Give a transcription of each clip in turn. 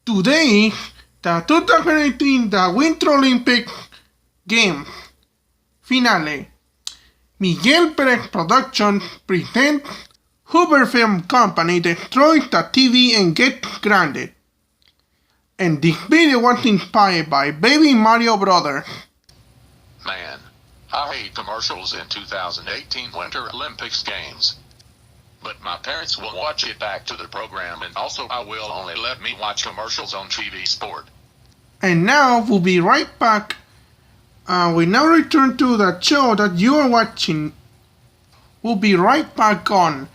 Today, the 2018 the Winter Olympic Games finale. Miguel Perez Production presents Hoover Film Company destroys the TV and gets grounded. And this video was inspired by Baby Mario Brothers. Man, I hate commercials in 2018 Winter Olympics Games. But my parents will watch it back to the program, and also I will only let me watch commercials on TV Sport. And now we'll be right back. We now return to the show that you are watching. We'll be right back on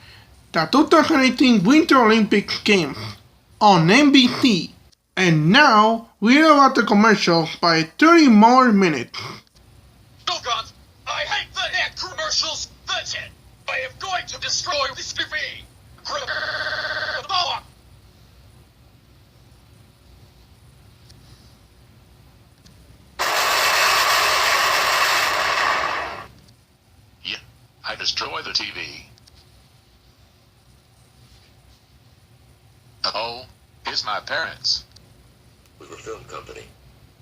the 2018 Winter Olympics Games on NBC. And now we're about the commercial by 30 more minutes. Oh God, I hate the ad commercials. That's it. I am going to destroy this TV. Yeah, I destroy the TV. Oh, it's my parents. Hoover Film Company.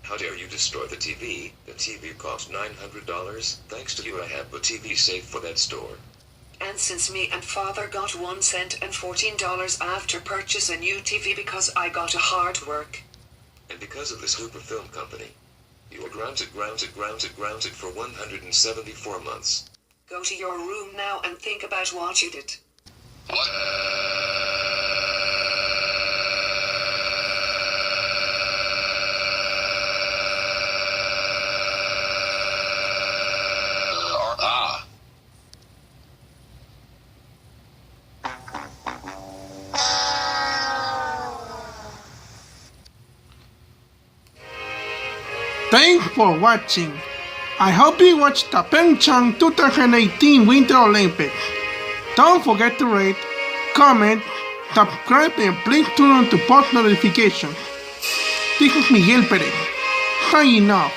How dare you destroy the TV? The TV cost $900. Thanks to you I have a TV safe for that store. And since me and father got 1 cent and $14 after purchase a new TV because I got a hard work. And because of this Hoover Film Company, you are grounded for 174 months. Go to your room now and think about what you did. What? Thanks for watching. I hope you watched the Pyeongchang 2018 Winter Olympics. Don't forget to rate, comment, subscribe, and please turn on to post notifications. This is Miguel Perez, signing off.